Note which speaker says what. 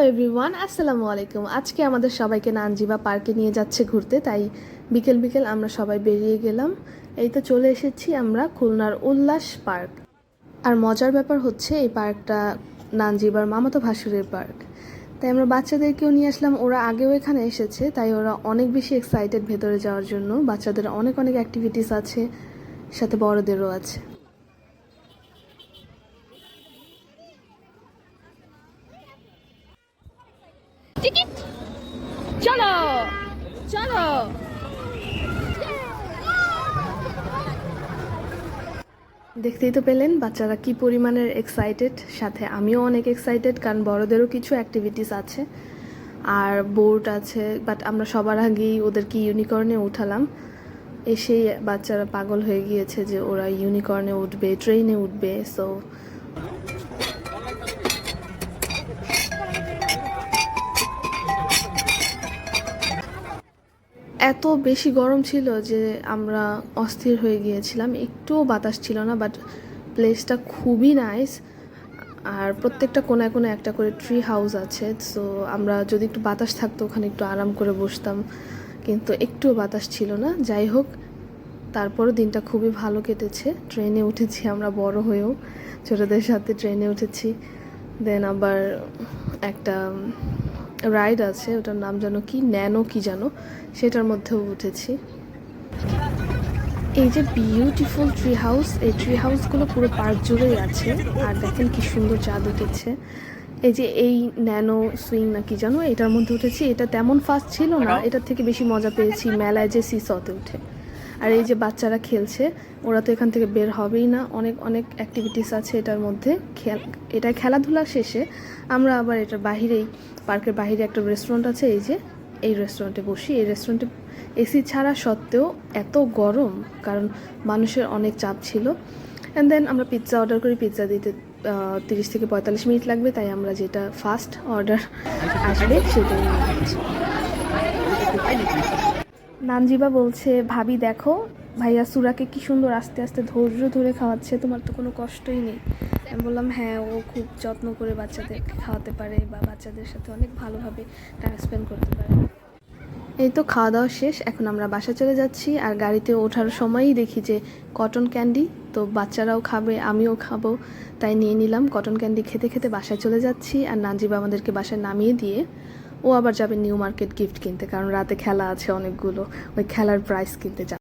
Speaker 1: Everyone, আসসালামু আলাইকুম। আজকে আমাদের সবাইকে নানজিবা পার্কে নিয়ে যাচ্ছে ঘুরতে, তাই বিকেল বিকেল আমরা সবাই বেরিয়ে গেলাম। এই তো চলে এসেছি আমরা খুলনার উল্লাস পার্ক। আর মজার ব্যাপার হচ্ছে এই পার্কটা নানজিবার মামাতো ভাসুরের পার্ক, তাই আমরা বাচ্চাদেরকেও নিয়ে আসলাম। ওরা আগেও এখানে এসেছে, তাই ওরা অনেক বেশি এক্সাইটেড ভেতরে যাওয়ার জন্য। বাচ্চাদের অনেক অনেক অ্যাক্টিভিটিস আছে, সাথে বড়দেরও আছে। টিকিট, চলো চলো। দেখতেই তো পেলেন বাচ্চারা কি পরিমাণের এক্সাইটেড, সাথে আমিও অনেক এক্সাইটেড, কারণ বড়দেরও কিছু অ্যাক্টিভিটিস আছে আর বোট আছে। বাট আমরা সবার আগেই ওদেরকে ইউনিকর্নে উঠালাম। এসেই বাচ্চারা পাগল হয়ে গিয়েছে যে ওরা ইউনিকর্নে উঠবে, ট্রেনে উঠবে। সো এত বেশি গরম ছিল যে আমরা অস্থির হয়ে গিয়েছিলাম, একটুও বাতাস ছিল না। বাট প্লেসটা খুবই নাইস, আর প্রত্যেকটা কোনায় কোনায় একটা করে ট্রি হাউস আছে। সো আমরা যদি একটু বাতাস থাকতো ওখানে একটু আরাম করে বসতাম, কিন্তু একটুও বাতাস ছিল না। যাই হোক, তারপরও দিনটা খুবই ভালো কেটেছে। ট্রেনে উঠেছি আমরা বড় হয়েও, ছোটোদের সাথে ট্রেনে উঠেছি। দেন আবার একটা রাইড আছে, ওটার নাম যেন কি, ন্যানো কি যেন, সেটার মধ্যেও উঠেছি। এই যে বিউটিফুল ট্রি হাউস, এই ট্রি হাউসগুলো পুরো পার্ক জুড়েই আছে। আর দেখেন কি সুন্দর চাঁদ উঠেছে। এই যে এই ন্যানো সুইং না কি জানো, এটার মধ্যে উঠেছি। এটা তেমন ফাস্ট ছিল না, এটার থেকে বেশি মজা পেয়েছি মেলায় যে সিসতে উঠে। আর এই যে বাচ্চারা খেলছে, ওরা তো এখান থেকে বের হবেই না। অনেক অনেক অ্যাক্টিভিটিস আছে এটার মধ্যে। এটা খেলাধুলা শেষে আমরা আবার এটার বাহিরেই, পার্কের বাহিরে একটা রেস্টুরেন্ট আছে, এই যে এই রেস্টুরেন্টে বসি। এই রেস্টুরেন্টে এসি ছাড়া সত্ত্বেও এত গরম, কারণ মানুষের অনেক চাপ ছিল। অ্যান্ড দেন আমরা পিৎজা অর্ডার করি। পিৎজা দিতে 30 থেকে 45 মিনিট লাগবে, তাই আমরা যেটা ফার্স্ট অর্ডার আসবে সেটাই নিয়েছি। নানজিবা বলছে, ভাবি দেখো ভাইয়া সুরাকে কি সুন্দর আস্তে আস্তে ধৈর্য ধরে খাওয়াচ্ছে, তোমার তো কোনো কষ্টই নেই। আমি বললাম হ্যাঁ, ও খুব যত্ন করে বাচ্চাদেরকে খাওয়াতে পারে, বা বাচ্চাদের সাথে অনেক ভালোভাবে টাইম স্পেন্ড করতে পারে। এই তো খাওয়া দাওয়া শেষ, এখন আমরা বাসা চলে যাচ্ছি। আর গাড়িতে ওঠার সময়ই দেখি যে কটন ক্যান্ডি, তো বাচ্চারাও খাবে, আমিও খাবো, তাই নিয়ে নিলাম। কটন ক্যান্ডি খেতে খেতে বাসায় চলে যাচ্ছি। আর নানজিবা আমাদেরকে বাসায় নামিয়ে দিয়ে ও আবার যাবে নিউ মার্কেট গিফট কিনতে, কারণ রাতে খেলা আছে অনেকগুলো, ওই খেলার প্রাইস কিনতে যাবে।